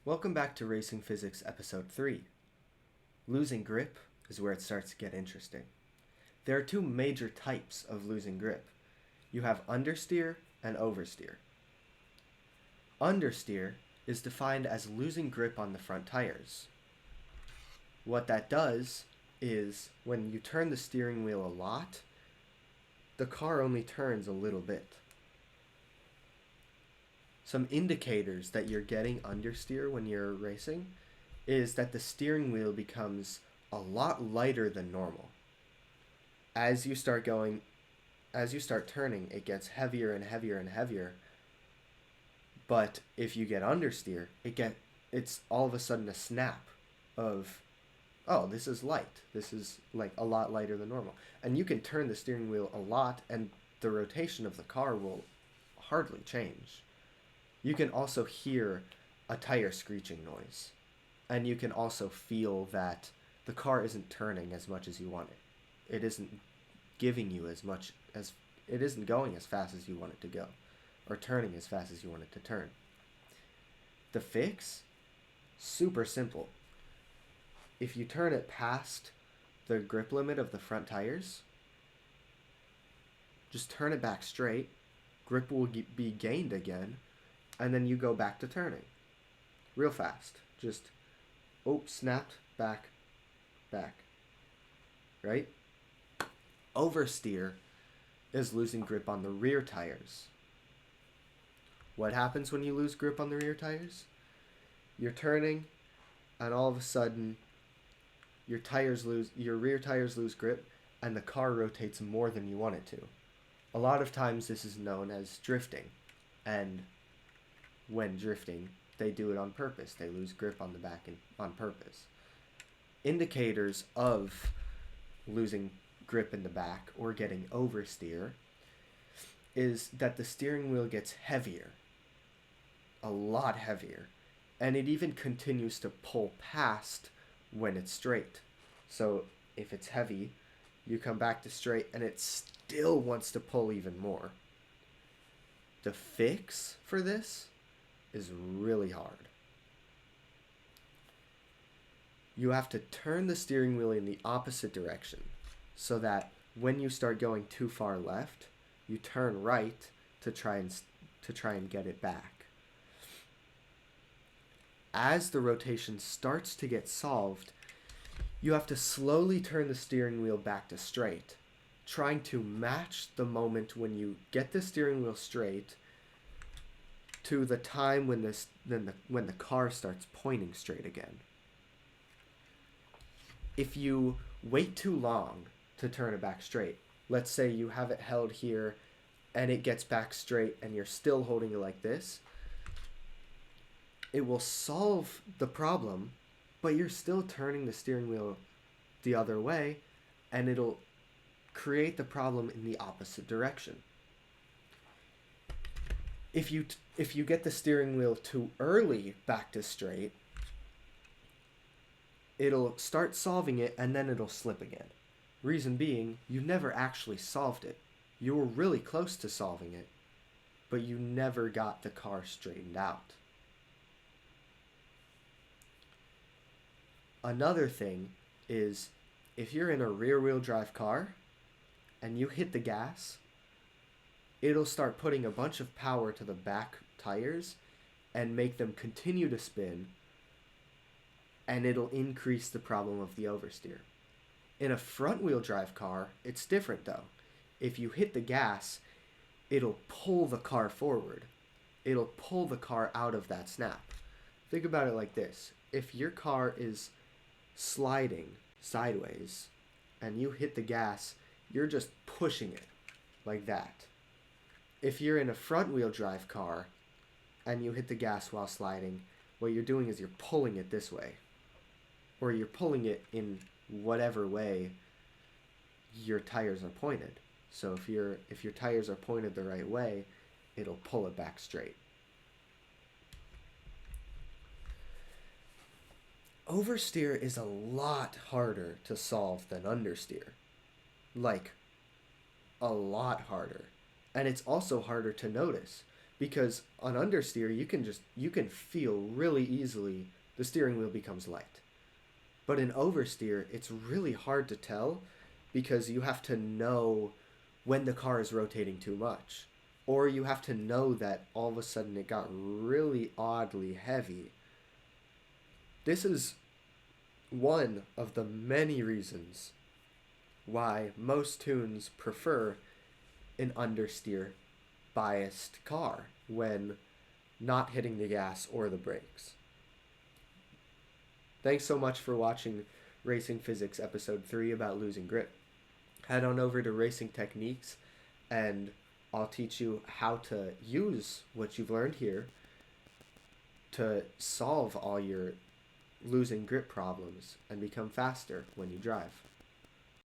Welcome back to Racing Physics Episode 3. Losing grip is where it starts to get interesting. There are two major types of losing grip. You have understeer and oversteer. Understeer is defined as losing grip on the front tires. What that does is when you turn the steering wheel a lot, the car only turns a little bit. Some indicators that you're getting understeer when you're racing is that the steering wheel becomes a lot lighter than normal. As you start turning, it gets heavier and heavier and heavier. But if you get understeer, it's all of a sudden a snap of, oh, this is light. This is like a lot lighter than normal. And you can turn the steering wheel a lot and the rotation of the car will hardly change. You can also hear a tire screeching noise. And you can also feel that the car isn't turning as much as you want it. It isn't giving you it isn't going as fast as you want it to go, or turning as fast as you want it to turn. The fix? Super simple. If you turn it past the grip limit of the front tires, just turn it back straight, grip will be gained again, and then you go back to turning. Real fast. Just, snapped, back. Right? Oversteer is losing grip on the rear tires. What happens when you lose grip on the rear tires? You're turning, and all of a sudden, your rear tires lose grip, and the car rotates more than you want it to. A lot of times this is known as drifting, and when drifting, they do it on purpose. They lose grip on the back on purpose. Indicators of losing grip in the back or getting oversteer is that the steering wheel gets heavier, a lot heavier, and it even continues to pull past when it's straight. So if it's heavy, you come back to straight and it still wants to pull even more. The fix for this is really hard. You have to turn the steering wheel in the opposite direction so that when you start going too far left, you turn right to try and get it back. As the rotation starts to get solved, you have to slowly turn the steering wheel back to straight, trying to match the moment when you get the steering wheel straight to the time when the car starts pointing straight again. If you wait too long to turn it back straight, let's say you have it held here and it gets back straight and you're still holding it like this, it will solve the problem, but you're still turning the steering wheel the other way, and it'll create the problem in the opposite direction. If you get the steering wheel too early back to straight, it'll start solving it and then it'll slip again. Reason being, you never actually solved it. You were really close to solving it, but you never got the car straightened out. Another thing is, if you're in a rear-wheel drive car and you hit the gas, it'll start putting a bunch of power to the back tires and make them continue to spin, and it'll increase the problem of the oversteer. In a front-wheel drive car, it's different though. If you hit the gas, it'll pull the car forward. It'll pull the car out of that snap. Think about it like this. If your car is sliding sideways and you hit the gas, you're just pushing it like that. If you're in a front-wheel drive car and you hit the gas while sliding, what you're doing is you're pulling it this way, or you're pulling it in whatever way your tires are pointed. So if your tires are pointed the right way, it'll pull it back straight. Oversteer is a lot harder to solve than understeer. Like, a lot harder. And it's also harder to notice Because on understeer, you can feel really easily the steering wheel becomes light. But in oversteer, it's really hard to tell because you have to know when the car is rotating too much. Or you have to know that all of a sudden it got really oddly heavy. This is one of the many reasons why most tunes prefer an understeer biased car when not hitting the gas or the brakes. Thanks so much for watching Racing Physics Episode 3 about losing grip. Head on over to Racing Techniques and I'll teach you how to use what you've learned here to solve all your losing grip problems and become faster when you drive.